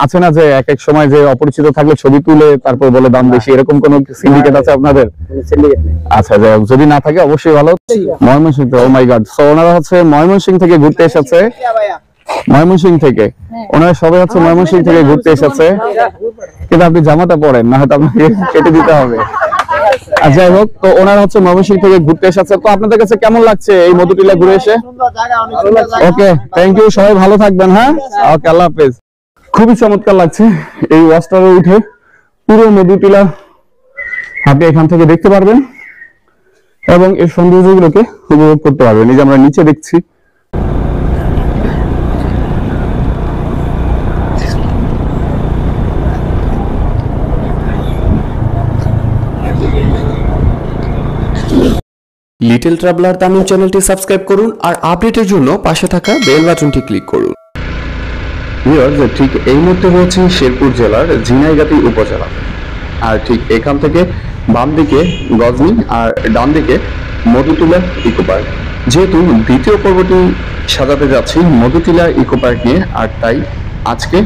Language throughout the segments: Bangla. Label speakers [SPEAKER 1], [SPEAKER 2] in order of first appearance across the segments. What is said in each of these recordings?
[SPEAKER 1] আছে না যে এক এক সময় যে অপরিচিত থাকলে ছবি তুলে তারপর বলে দাম বেশি, এরকম কোন সিন্ডিকেট আছে আপনাদের? আচ্ছা, যদি না থাকে অবশ্যই ভালো। ময়মনসিংহ, ও মাই গড। সো ওনারা হচ্ছে ময়মনসিংহ থেকে ঘুরতে এসেছে, ময়মনসিংহ থেকে ওনারা সবাই হচ্ছে ময়মনসিংহ থেকে ঘুরতে এসেছে। কিন্তু আপনি জামাটা পরেন না, হয়তো আপনাকে কেটে দিতে হবে। আর যাই হোক, তো ওনারা হচ্ছে ময়মনসিংহ থেকে ঘুরতে এসেছে। তো আপনাদের কাছে কেমন লাগছে এই মধুটিলা ঘুরে এসে? ওকে, থ্যাংক ইউ, সবাই ভালো থাকবেন। হ্যাঁ, ওকে, আল্লাহ হাফেজ। খুবই চমৎকার লাগছে এই ওয়াচটারে উঠে। পুরো মধুটিলা আপনি এখান থেকে দেখতে পারবেন এবং এর সৌন্দর্যগুলোকে উপভোগ করতে পারবেন। এই যে আমরা নিচে দেখছি,
[SPEAKER 2] লিটল ট্রাভেলার তামিম চ্যানেলটি সাবস্ক্রাইব করুন আর আপডেটের জন্য পাশে থাকা বেল বাটনটি ক্লিক করুন।
[SPEAKER 1] ঠিক এই মুহূর্তে রয়েছে শেরপুর জেলার ঝিনাইগাতি উপজেলা। আর ঠিক এখান থেকে বাম দিকে গজনী আর ডান দিকে মধুটিলা ইকো পার্ক। যেহেতু দ্বিতীয় পর্বটি সাজাতে যাচ্ছি মধুটিলা ইকো পার্ক নিয়ে, আর তাই আজকে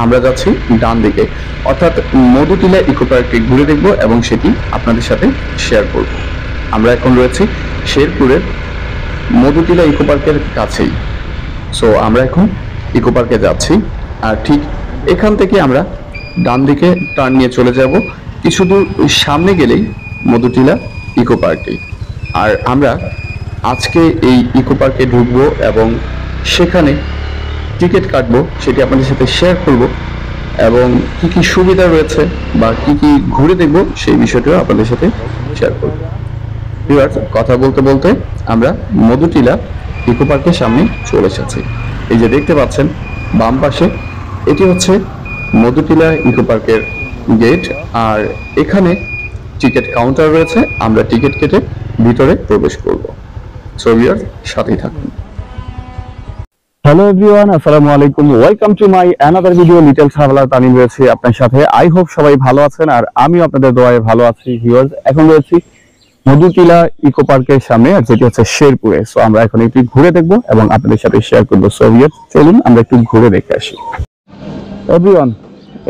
[SPEAKER 1] আমরা যাচ্ছি ডান দিকে, অর্থাৎ মধুটিলা ইকো পার্কটি ঘুরে দেখব এবং সেটি আপনাদের সাথে শেয়ার করব। আমরা এখন রয়েছি শেরপুরের মধুটিলা ইকো পার্কের কাছেই। সো আমরা এখন ইকো পার্কে যাচ্ছি, আর ঠিক এখান থেকে আমরা ডান দিকে টার্ন নিয়ে চলে যাব। কিছু দূর সামনে গেলেই মধুটিলা ইকো পার্কটি। আর আমরা আজকে এই ইকো পার্কে ঢুকবো এবং সেখানে টিকিট কাটবো, সেটি আপনাদের সাথে শেয়ার করব এবং কি কি সুবিধা রয়েছে বা কি কি ঘুরে দেখব সেই বিষয়টিও আপনাদের সাথে শেয়ার করব। কথা বলতে বলতে আমরা মধুটিলা ইকো পার্কের সামনে চলে এসেছি। এই যে দেখতে পাচ্ছেন বাম পাশে, এটি হচ্ছে মধুটিলা ইকো পার্কের গেট, আর এখানে টিকিট কাউন্টার রয়েছে। আমরা টিকিট কেটে ভিতরে প্রবেশ করব। সো ভিউয়ার্স, সাথেই থাকুন। হ্যালো এভরিওয়ান, আসসালামু আলাইকুম, welcome to my another video. Little traveller Tanim রয়েছে আপনার সাথে। আই হোপ সবাই ভালো আছেন আর আমিও আপনাদের দোয়ায় ভালো আছি। ভিউয়ার্স, এখন রয়েছি মধুটিলা ইকো পার্কের সামনে, আর যেটি হচ্ছে শেরপুরে। সো আমরা এখন একটু ঘুরে দেখবো এবং আপনাদের সাথে শেয়ার করবো। সো ভিউয়ার্স, চলুন আমরা একটু ঘুরে দেখে আসি। এভরিওয়ান,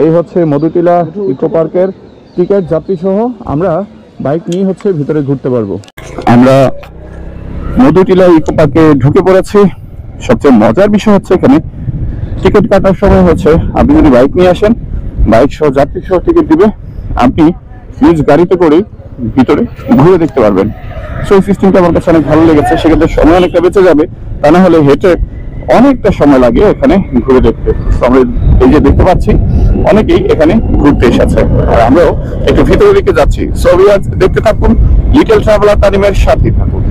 [SPEAKER 1] এই হচ্ছে মধুটিলা ইকো পার্কের টিকিট যাত্রী সহ আমরা বাইক নিয়ে হচ্ছে ভিতরে ঘুরতে পারবো। আমরা মধুটিলা ইকো পার্কে ঢুকে পড়েছি। সবচেয়ে মজার বিষয় হচ্ছে এখানে টিকিট কাটার সময় হচ্ছে আপনি যদি বাইক নিয়ে আসেন, বাইক সহ যাত্রী সহ টিকিট দিবে, আপনি নিজ গাড়িতে করে ভিতরে ঘুরে দেখতে পারবেন। সেই সিস্টেমটা আমার কাছে অনেক ভালো লেগেছে। সেক্ষেত্রে সময় অনেকটা বেঁচে যাবে, তা না হলে হেঁটে অনেকটা সময় লাগে এখানে ঘুরে দেখতে। আমরা এই যে দেখতে পাচ্ছি অনেকেই এখানে ঘুরতে এসেছে, আর আমরাও একটু ভিতরের দিকে যাচ্ছি। সো ভিউয়ার্স, দেখতে থাকুন, লিটল ট্রাভেলার তানিমের সাথেই থাকুন।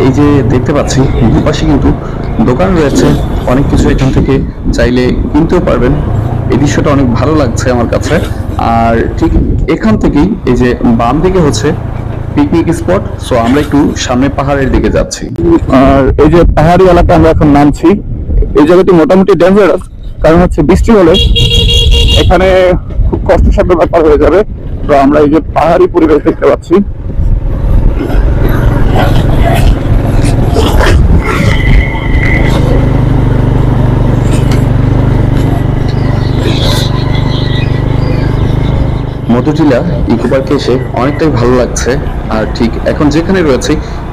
[SPEAKER 1] এই যে দেখতে পাচ্ছি দুপাশে কিন্তু দোকান রয়েছে, অনেক কিছু এখান থেকে চাইলে কিনতেও পারবেন। এই দৃশ্যটা অনেক ভালো লাগছে আমার কাছে। আর ঠিক এখান থেকেই এই যে বাম দিকে হচ্ছে পিকনিক স্পট। সো আমরা একটু সামনে পাহাড়ের দিকে যাচ্ছি, আর এই যে পাহাড়ি এলাকা আমরা এখন নামছি। এই জায়গাটি মোটামুটি ডেঞ্জারাস, কারণ হচ্ছে বৃষ্টি হলে এখানে খুব কষ্টসাধ্য ব্যাপার হয়ে যাবে। তো আমরা এই যে পাহাড়ি পরিবেশ দেখতে পাচ্ছি। মধুটিলা ইকো পার্কে এসে অনেকটাই ভালো লাগছে। আর ঠিক এখন যেখানে রয়েছে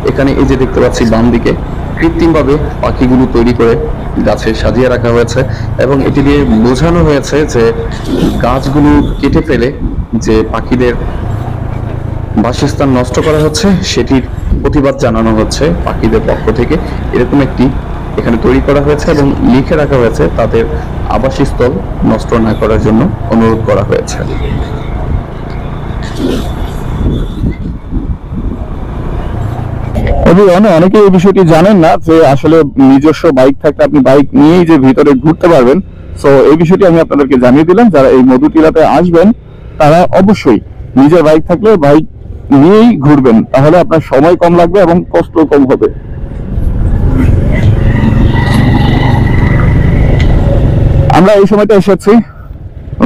[SPEAKER 1] এখানে এই যে দেখতে পাচ্ছি বাম দিকে কৃত্রিমভাবে পাখিগুলো তৈরি করে গাছে সাজিয়ে রাখা হয়েছে এবং এটি দিয়ে বোঝানো হয়েছে যে গাছগুলো কেটে ফেলে যে পাখিদের বাসস্থান নষ্ট করা হচ্ছে, সেটির প্রতিবাদ জানানো হচ্ছে পাখিদের পক্ষ থেকে। এরকম একটি এখানে তৈরি করা হয়েছে এবং লিখে রাখা হয়েছে তাদের আবাসস্থল নষ্ট না করার জন্য অনুরোধ করা হয়েছে। অনেকে এই বিষয়টি জানেন না যে আসলে নিজস্ব বাইক থাকলে আপনি বাইক নিয়েই যে ভিতরে ঘুরতে পারবেন। সো এই বিষয়টি আমি আপনাদেরকে জানিয়ে দিলাম। যারা এই মধুটিলাতে আসবেন তারা অবশ্যই নিজের বাইক থাকলে বাইক নিয়েই ঘুরবেন, তাহলে আপনার সময় কম লাগবে এবং কষ্ট কম হবে। আমরা এই সময়টা এসেছি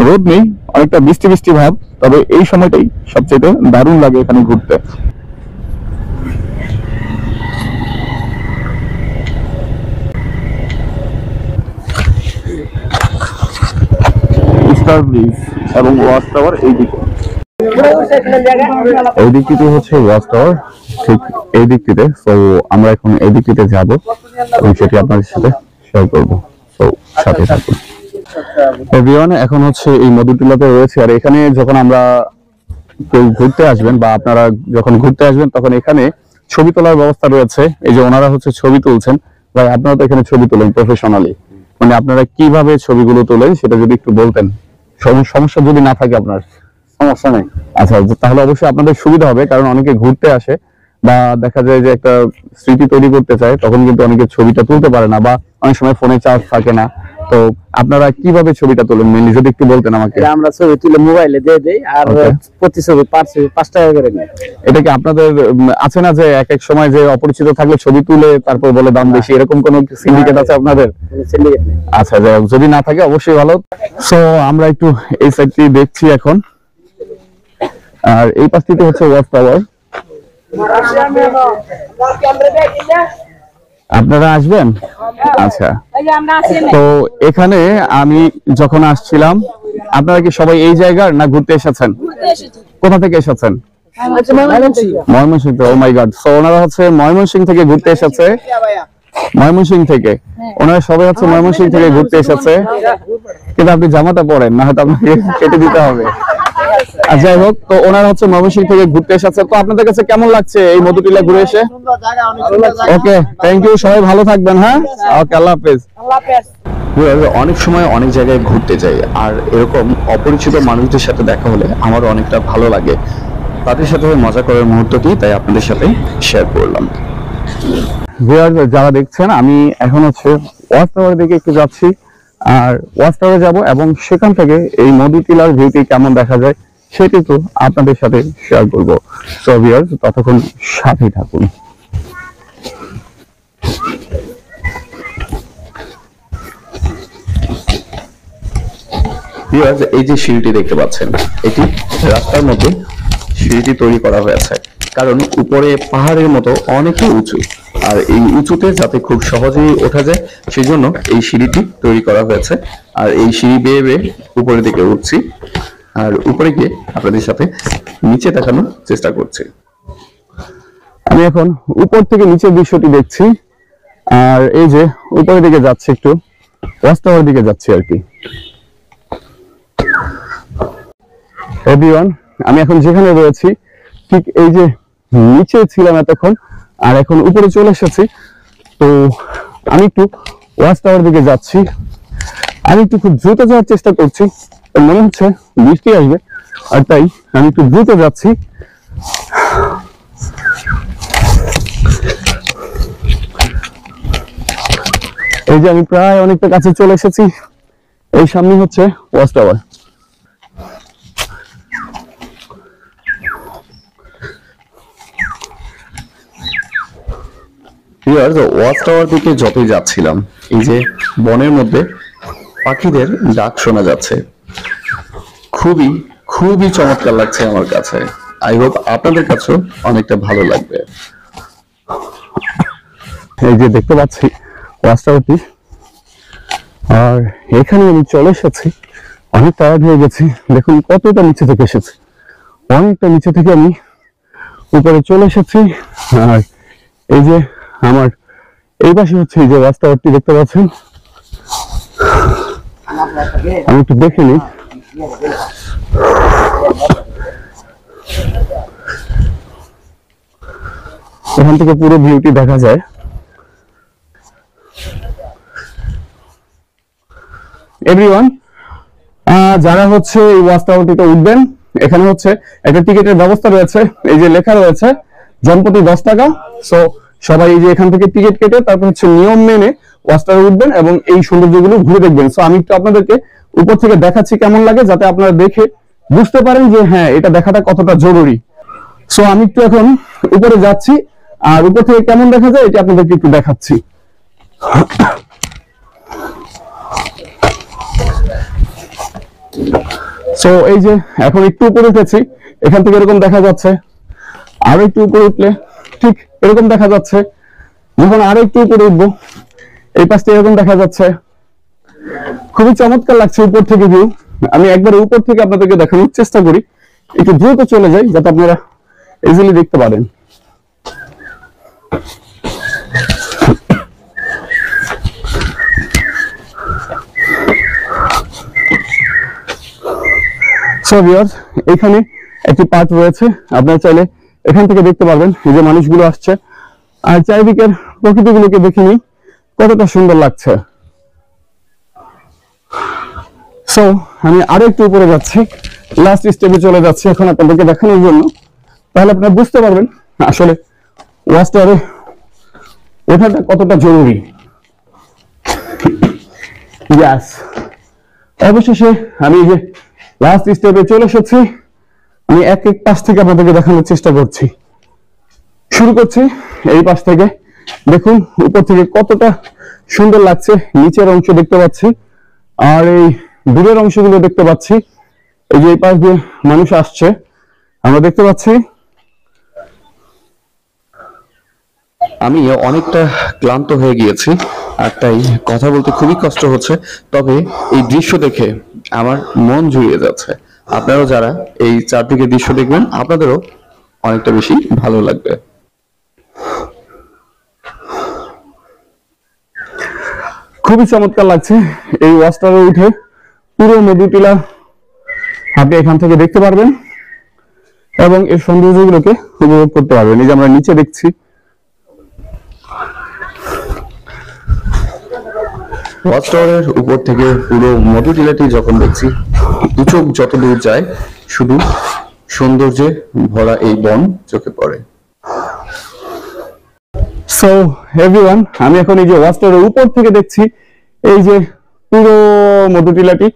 [SPEAKER 3] রোদ নেই, অনেকটা বৃষ্টি বৃষ্টি ভাব, তবে এই সময়টাই সবচেয়ে দারুণ লাগে এখানে ঘুরতে। স্টার ব্রিজ এবং ওয়াচ টাওয়ার এই দিকে, এই দিকটিতে হচ্ছে ওয়াচ টাওয়ার, ঠিক এই দিকটিতে। তো আমরা এখন এই দিকটিতে যাব এবং সেটি আপনাদের সাথে শেয়ার করবো। তো সাথে থাকুন। এভরিওয়ান, এখন হচ্ছে এই মধুটিলাতে রয়েছে। আর এখানে যখন আমরা কেউ ঘুরতে আসবেন বা আপনারা যখন ঘুরতে আসবেন তখন এখানে ছবি তোলার ব্যবস্থা রয়েছে। এই যে ওনারা হচ্ছে ছবি তুলছেন, ভাই আপনারা তো এখানে ছবি তোলেন প্রফেশনালি, মানে আপনারা কিভাবে ছবিগুলো তোলেন সেটা যদি একটু বলতেন। সমস্যা যদি না থাকে আপনার? সমস্যা নেই। আচ্ছা, তাহলে অবশ্যই আপনাদের সুবিধা হবে, কারণ অনেকে ঘুরতে আসে বা দেখা যায় যে একটা স্মৃতি তৈরি করতে চায়, তখন কিন্তু অনেকে ছবিটা তুলতে পারে না বা অনেক সময় ফোনে চার্জ থাকে না। তো আপনারা কিভাবে ছবিটা তোলেন মেনলি যদি একটু বলতেন আমাকে।
[SPEAKER 4] আমরা ছবি তুলে মোবাইলে দিয়ে দেই, আর প্রতি ছবি পার ছবি 5 টাকা করে নেয়।
[SPEAKER 3] এটা কি আপনাদের আছে না যে এক এক সময় যে অপরিচিত থাকলে ছবি তুলে তারপর বলে দাম বেশি, এরকম কোন সিন্ডিকেট আছে আপনাদের?
[SPEAKER 4] সিন্ডিকেট নেই।
[SPEAKER 3] আচ্ছা, যাই হোক, যদি না থাকে অবশ্যই ভালো। সো আমরা একটু এই সাইডটি দেখছি এখন, আর এই পাশটিতে হচ্ছে ওয়াচ টাওয়ার। আপনারা আসবেন? আচ্ছা, তো এখানে আমি যখন আসছিলাম, আপনারা কি সবাই এই জায়গার না ঘুরতে এসেছেন? কোথা থেকে এসেছেন? ময়মনসিংহ। ও মাই গড। সো ওনারা হচ্ছে ময়মনসিংহ থেকে ঘুরতে এসেছে। ময়মনসিংহ থেকে ওনারা সবাই হচ্ছে ময়মনসিংহ থেকে ঘুরতে এসেছে। কিন্তু আপনি জামাটা পরেন না, হয়তো আপনাকে কেটে দিতে হবে। যাই হোক, তো ওনারা হচ্ছে ময়মনসিংহ থেকে ঘুরতে এসেছে। তো আপনাদের কাছে কেমন লাগছে এই মধুটিলা ঘুরে এসে? ওকে, থ্যাংক ইউ, সবাই ভালো থাকবেন। হ্যাঁ, ওকে, আল্লাহ হাফেজ।
[SPEAKER 1] অনেক সময় অনেক জায়গায় ঘুরতে যাই, আর এরকম অপরিচিত মানুষদের সাথে দেখা হলে আমার অনেকটা ভালো লাগে। তাদের সাথে মজা করার মুহূর্তটি তাই আপনাদের সাথে শেয়ার করলাম।
[SPEAKER 3] যারা দেখছেন, আমি এখন হচ্ছে ওয়াচ টাওয়ারের দিকে একটু যাচ্ছি, আর ওয়াচ টাওয়ারে যাব এবং সেখান থেকে এই মধুটিলার ভিউটি কেমন দেখা যায় সেটি তো আপনাদের সাথে শেয়ার করব। সো ভিউয়ার্স, ততক্ষণ সাথেই থাকুন।
[SPEAKER 1] ভিউয়ার্স, এই যে সিঁড়িটি দেখতে পাচ্ছেন, এটি রাস্তার মধ্যে সিঁড়িটি তৈরি করা হয়েছে, কারণ উপরে পাহাড়ের মতো অনেকটা উঁচু, আর এই উঁচুতে যাতে খুব সহজেই ওঠা যায় সেই জন্য এই সিঁড়িটি তৈরি করা হয়েছে। আর এই সিঁড়ি বেয়ে বেয়ে উপরের দিকে উঠছি, আর উপরে গিয়ে আপনাদের সাথে নিচে দেখানোর চেষ্টা করছি।
[SPEAKER 3] আমি এখন উপর থেকে নিচের দৃশ্যটি দেখছি, আর এই যে উপরের দিকে যাচ্ছি, একটু ওয়াচ টাওয়ারের দিকে যাচ্ছি আর কি। এভরিওয়ান, আমি এখন যেখানে রয়েছি ঠিক এই যে নিচে ছিলাম এতক্ষণ, আর এখন উপরে চলে এসেছি। তো আমি একটু ওয়াচ টাওয়ার দিকে যাচ্ছি, আমি একটু খুব দ্রুত যাওয়ার চেষ্টা করছি, মনে হচ্ছে বৃষ্টি আসবে, আর তাই আমি একটু দ্রুত যাচ্ছি। এই যে আমি প্রায় অনেকটা কাছে চলে এসেছি, এই সামনে হচ্ছে ওয়াচ টাওয়ার।
[SPEAKER 1] ওয়াচ টাওয়ার দিকে যতই যাচ্ছিলাম, এই যে বনের মধ্যে পাখিদের ডাক শোনা যাচ্ছে, খুবই খুবই চমৎকার লাগছে আমার কাছে। আই হোপ আপনাদের কাছেও অনেকটা ভালো লাগবে।
[SPEAKER 3] এই যে দেখতে পাচ্ছি ওয়াচ টাওয়ারটি, আর এখানে আমি চলে এসেছি, অনেক টায়ার্ড হয়ে গেছি। দেখুন কতটা নিচে থেকে এসেছি, অনেকটা নিচে থেকে আমি উপরে চলে এসেছি। আর এই যে আমার এই পাশে হচ্ছে এই যে ওয়াচ টাওয়ারটি দেখতে পাচ্ছেন, আমি একটু দেখে নিই। এখান থেকে পুরো ভিউটি দেখা যায়। এভরিওয়ান, যারা হচ্ছে এই ওয়াচ টাওয়ারটিতে উঠবেন, এখানে হচ্ছে একটা টিকিটের ব্যবস্থা রয়েছে। এই যে লেখা রয়েছে জনপ্রতি 10 টাকা। সো সবাই এই যে এখান থেকে টিকিট কেটে তারপর হচ্ছে নিয়ম মেনে ওয়াচ টাওয়ারে উঠবেন এবং এই সৌন্দর্যগুলো ঘুরে দেখবেন। সো আমি একটু আপনাদেরকে উপর থেকে দেখাচ্ছি কেমন লাগে, যাতে আপনারা দেখে বুঝতে পারেন যে হ্যাঁ, এটা দেখাটা কতটা জরুরি। সো আমি একটু এখন উপরে যাচ্ছি, আর উপর থেকে কেমন দেখা যায় এটা আপনাদেরকে একটু দেখাচ্ছি। সো এই যে এখন একটু উপরে উঠেছি, এখান থেকে এরকম দেখা যাচ্ছে, আরো একটু উপরে উঠলে ঠিক এরকম দেখা যাচ্ছে, যখন আরো একটু উপরে উঠবো এই পাশটা এরকম দেখা যাচ্ছে। খুবই চমৎকার লাগছে উপর থেকে ভিউ। আমি একবারে উপর থেকে আপনাদেরকে দেখানোর চেষ্টা করি, একটু দ্রুত চলে যাই যাতে আপনারা ইজিলি দেখতে পারেন। সো ভিউয়ার্স, এখানে একটি পার্ট রয়েছে, আপনারা চাইলে এখান থেকে দেখতে পারবেন এই যে মানুষগুলো আসছে, আর চারিদিকের প্রকৃতিগুলোকে দেখে নিই কতটা সুন্দর লাগছে। সো আমি আরো একটু উপরে যাচ্ছি, লাস্ট স্টেপে চলে যাচ্ছি এখন আপনাদেরকে দেখানোর জন্য, তাহলে আপনারা বুঝতে পারবেন আসলে ওয়াচ টাওয়ারে ওঠাটা কতটা জরুরি। ইয়াস, অবশেষে আমি এই যে লাস্ট স্টেপে চলে এসেছি। আমি এক এক পাশ থেকে আপনাদেরকে দেখানোর চেষ্টা করছি। শুরু করছি এই পাশ থেকে। দেখুন উপর থেকে কতটা সুন্দর লাগছে, নিচের অংশ দেখতে পাচ্ছি আর এই দূরের অংশগুলো দেখতে পাচ্ছি। এই যে এই পাশ দিয়ে মানুষ আসছে আমরা দেখতে পাচ্ছি।
[SPEAKER 1] আমি অনেকটা ক্লান্ত হয়ে গিয়েছি আর তাই কথা বলতে খুবই কষ্ট হচ্ছে, তবে এই দৃশ্য দেখে আমার মন জুড়িয়ে যাচ্ছে। আপনারাও যারা এই চারদিকে দৃশ্য দেখবেন আপনাদেরও অনেকটা বেশি ভালো লাগবে।
[SPEAKER 3] খুবই চমৎকার লাগছে এই ওয়াচ টাওয়ারে উঠে। পুরো মধুটিলা আপনি এখান থেকে দেখতে পারবেন এবং এর সৌন্দর্যগুলোকে উপভোগ করতে পারবেন। এই যে আমরা নিচে দেখছি,
[SPEAKER 1] ওয়াচ টাওয়ারের উপর থেকে পুরো মধুটিলাটি যখন দেখছি, দু চোখ যত দূর যায় শুধু সৌন্দর্যে ভরা এই বন চোখে পড়ে।
[SPEAKER 3] সো এভরিওয়ান, আমি এখন এই যে ওয়াচ টাওয়ারের উপর থেকে দেখছি এই যে পুরো মধুটিলাটি।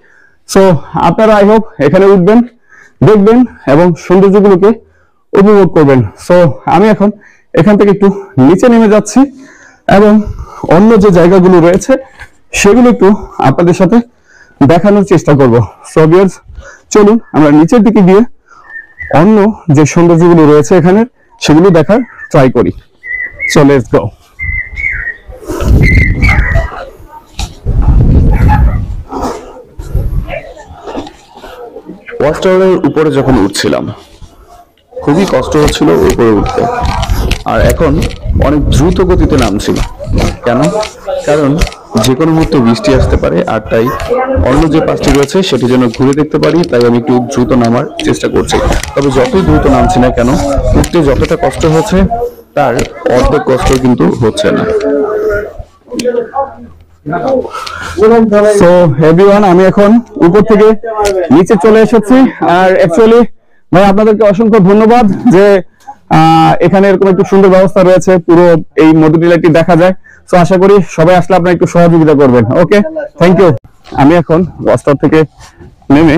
[SPEAKER 3] সো আপনারা আই হোপ এখানে উঠবেন, দেখবেন এবং সৌন্দর্যগুলোকে উপভোগ করবেন। সো আমি এখন এখান থেকে একটু নিচে নেমে যাচ্ছি এবং অন্য যে জায়গাগুলো রয়েছে সেগুলো একটু আপনাদের সাথে দেখানোর চেষ্টা করব। সো ভিউয়ার্স, চলুন আমরা নিচের দিকে গিয়ে অন্য যে সৌন্দর্যগুলো রয়েছে এখানে সেগুলো দেখার ট্রাই করি। So let's go.
[SPEAKER 1] ওয়াচ টাওয়ারের উপরে যখন উঠছিলাম খুবই কষ্ট হচ্ছিল উপরে উঠতে, আর এখন অনেক দ্রুত গতিতে নামছি। কেন? কারণ যে কোনো মুহূর্তে বৃষ্টি আসতে পারে, আর তাই অন্য যে পাশটি রয়েছে সেটি যেন ঘুরে দেখতে পারি, তাই আমি একটু দ্রুত নামার চেষ্টা করছি। তবে যতই দ্রুত নামছি না কেন, উঠতে যতটা কষ্ট হচ্ছে তার অর্ধেক কষ্ট কিন্তু হচ্ছে না।
[SPEAKER 3] সো এভরিওয়ান, আমি এখন উপর থেকে নিচে চলে এসেছি। আর অ্যাকচুয়ালি ভাই আপনাদেরকে অসংখ্য ধন্যবাদ যে এখানে এরকম একটু সুন্দর ব্যবস্থা রয়েছে, পুরো এই মধুটিলাটি দেখা যায়। সো আশা করি সবাই আসলে আপনারা একটু সহযোগিতা করবেন। ওকে, থ্যাংক ইউ। আমি এখন ওয়াচ টাওয়ার থেকে নেমে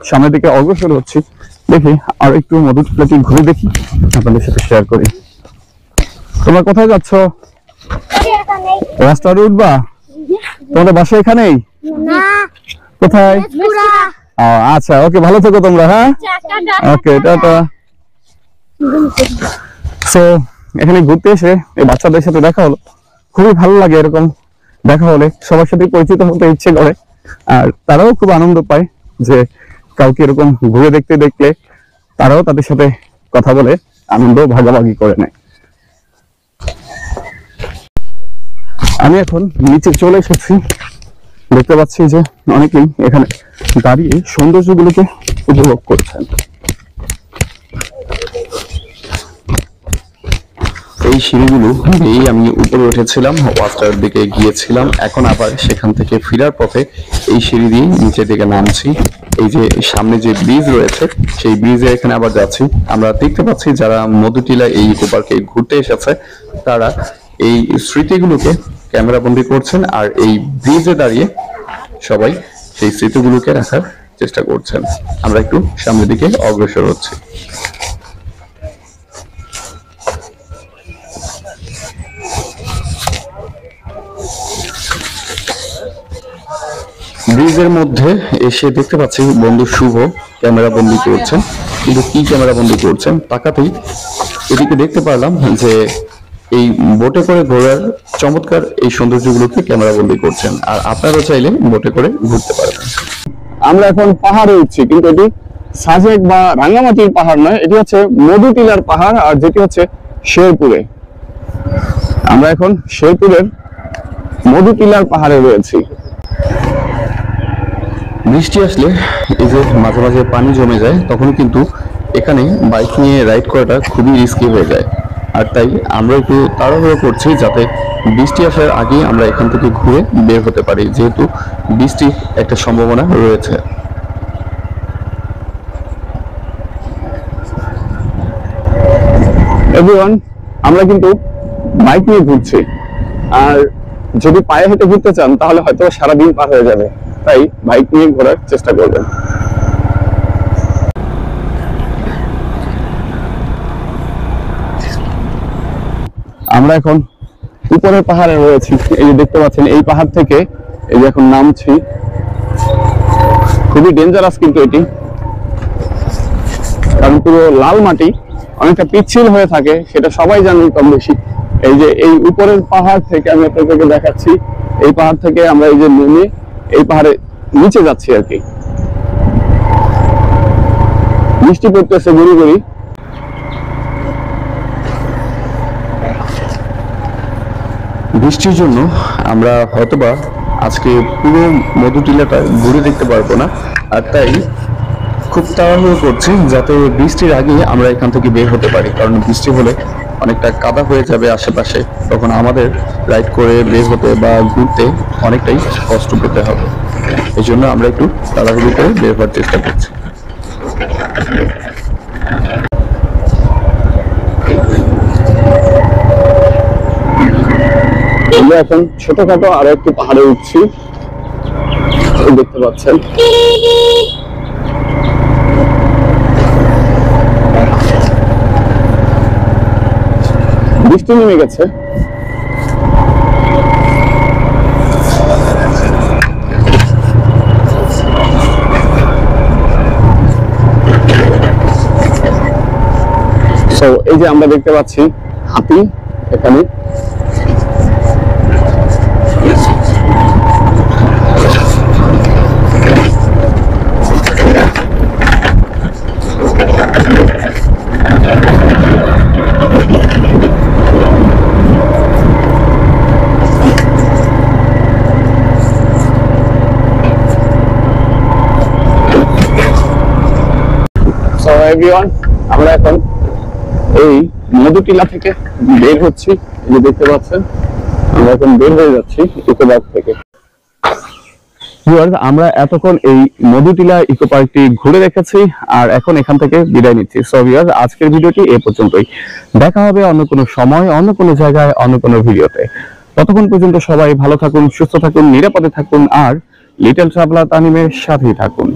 [SPEAKER 3] সামনের দিকে অগ্রসর হচ্ছি। দেখি আর একটু মধুটিলাটি ঘুরে দেখি, আপনাদের সাথে শেয়ার করি। তোমরা কোথায় যাচ্ছ? ওয়াচ টাওয়ারে উঠবা? তোমাদের বাসা এখানেই? কোথায়? আচ্ছা, ওকে, ভালো থেকো তোমরা। হ্যাঁ, ওকে, টাটা। সো এখানে ঘুরতে এসে এই বাচ্চাদের সাথে দেখা হলো, খুবই ভালো লাগে। এরকম দেখা হলে সবার সাথে পরিচিত হতে ইচ্ছে করে, আর তারাও খুব আনন্দ পায় যে কাউকে এরকম ঘুরে দেখতে দেখলে তারাও তাদের সাথে কথা বলে আনন্দ ভাগাভাগি করে নেয়। আমি এখন নিচে চলে এসেছি, দেখতে পাচ্ছি যে অনেকেই এখানে দাঁড়িয়ে সৌন্দর্যগুলোকে উপভোগ করছেন।
[SPEAKER 1] এই সিঁড়িগুলো এই আমি উপরে উঠেছিলাম, ওয়াচ টাওয়ারের দিকে গিয়েছিলাম, এখন আবার সেখান থেকে ফেরার পথে এই সিঁড়ি দিয়ে নিচের দিকে নামছি। এই যে সামনে যে ব্রিজ রয়েছে সেই ব্রিজে এখানে আবার যাচ্ছি। আমরা দেখতে পাচ্ছি যারা মধুটিলা এই ইকো পার্কে ঘুরতে এসেছে তারা এই স্মৃতিগুলোকে ক্যামেরাবন্দি করছেন, আর এই ব্রিজে দাঁড়িয়ে সবাই সেই স্মৃতিগুলোকে রাখার চেষ্টা করছেন। আমরা একটু সামনের দিকে অগ্রসর হচ্ছি। ব্রিজের মধ্যে এসে দেখতে পাচ্ছি বন্ধু শুভ ক্যামেরা বন্দি করছেন, কিন্তু কি ক্যামেরা বন্দি করছেন তাকাতেই এদিকে দেখতে পারলাম যে এই বোটে করে ঘোরার চমৎকার এই সৌন্দর্যগুলোকে ক্যামেরা বন্দি করছেন। আর আপনারাও চাইলে বোটে করে ঘুরতে পারবেন।
[SPEAKER 3] আমরা এখন পাহাড়ে উঠছি, কিন্তু এটি সাজেক বা রাঙ্গামাটির পাহাড় নয়, এটি হচ্ছে মধুটিলার পাহাড়, আর যেটি হচ্ছে শেরপুরে। আমরা এখন শেরপুরের মধুটিলার পাহাড়ে রয়েছি।
[SPEAKER 1] বৃষ্টি আসলে এই যে মাঝে মাঝে পানি জমে যায়, তখন কিন্তু এখানে বাইক নিয়ে রাইড করাটা খুবই রিস্কি হয়ে যায়। আর তাই আমরা একটু তাড়াহুড়ো করছি যাতে বৃষ্টি আসার আগে আমরা এখান থেকে ঘুরে বের হতে পারি, যেহেতু বৃষ্টির একটা সম্ভাবনা রয়েছে।
[SPEAKER 3] এভরিওয়ান, আমরা কিন্তু বাইক নিয়ে ঘুরছি, আর যদি পায়ে হেঁটে ঘুরতে চান তাহলে হয়তো সারাদিন পার হয়ে যাবে, তাই বাইক নিয়ে ঘোরার চেষ্টা করবেন। আমরা এখন উপরের পাহাড়ে রয়েছি, এই যে দেখতে পাচ্ছেন, এই পাহাড় থেকে এই যে এখন নামছি। খুবই ডেঞ্জারাস কিন্তু এটি, কারণ পুরো লাল মাটি, অনেকটা পিচ্ছিল হয়ে থাকে, সেটা সবাই জানেন কম বেশি। এই যে এই উপরের পাহাড় থেকে আমি আপনাদেরকে দেখাচ্ছি, এই পাহাড় থেকে আমরা এই যে নেমে এই পাহাড়ে নিচে যাচ্ছি আর কি। বৃষ্টি পড়তেছে গুড়ি গুড়ি।
[SPEAKER 1] বৃষ্টির জন্য আমরা হয়তোবা আজকে পুরো মধুটিলাটা ঘুরে দেখতে পারবো না, আর তাই খুব তাড়াহুড়ো করছি যাতে বৃষ্টির আগে আমরা এখান থেকে বের হতে পারি, কারণ বৃষ্টি হলে অনেকটা কাদা হয়ে যাবে আশেপাশে, তখন আমাদের রাইড করে বের হতে বা ঘুরতে অনেকটাই কষ্ট পেতে হবে। এই জন্য আমরা একটু তাড়াহুড়ো করে বের হওয়ার চেষ্টা করছি।
[SPEAKER 3] আমরা এখন ছোটখাটো আরো একটি পাহাড়ে উঠছি, দেখতে পাচ্ছেন। বৃষ্টি নেমে গেছে। তো এই যে আমরা দেখতে পাচ্ছি হাতি এখানে। এভরিওয়ান, আমরা এখন এই মধুটিলা থেকে বের হচ্ছি, এই যে দেখতে পাচ্ছেন, আমরা এখন বের হয়ে যাচ্ছি ইকো পার্ক থেকে। আমরা এতক্ষণ এই মধুটিলা ইকো পার্কটি ঘুরে দেখেছি, আর এখন এখান থেকে বিদায় নিচ্ছি। সো ভিউয়ার্স, আজকের ভিডিওটি এই পর্যন্তই। দেখা হবে অন্য কোনো সময়, অন্য কোনো জায়গায়, অন্য কোনো ভিডিওতে। ততক্ষণ পর্যন্ত সবাই ভালো থাকুন, সুস্থ থাকুন, নিরাপদে থাকুন, আর লিটল ট্রাভেলার তানিমের সাথেই থাকুন।